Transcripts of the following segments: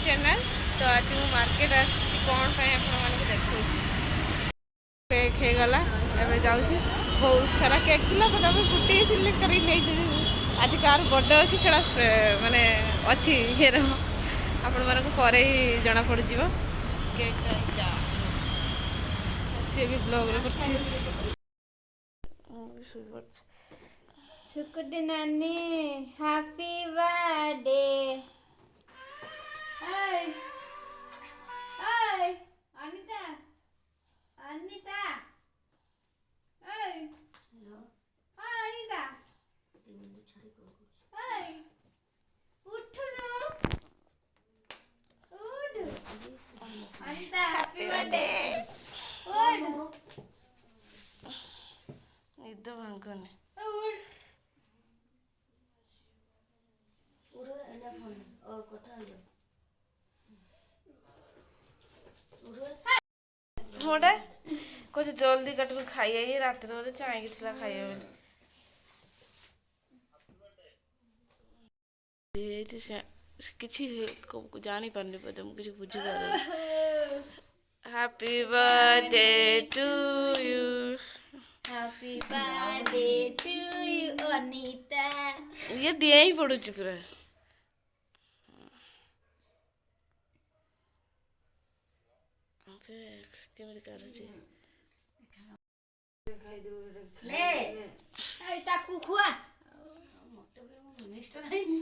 Channel. तो आज मु मार्केट आसी कौन आपको देखा केक हो गला एवं जाऊँ बहुत सारा केक था बट आम गोटे सिलेक्ट कर आज कार बर्थडे अच्छी से मानने अच्छी ये आपण मानक पर जना पड़ केक सी भी ब्लॉग सुकुटी नानी happy birthday. Hi hi Anita Anita hi hello hi Anita hi उठनो उठ अनिता हैप्पी बर्थडे उठ निद भांगने मोटे कुछ जल्दी कट खाई रात चाहे खाइए किसी जानी पारनी बोधे मुझे बुझी पार happy birthday to you happy birthday to you Anita. ये दिया ही पड़ू पूरा केमिति करूची ले ए ताकू खुआ मिस्टर नहीं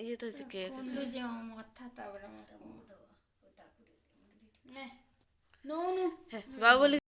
ये तो केक कुंडू जे माथा ताबड़ा ने नो नो बाबू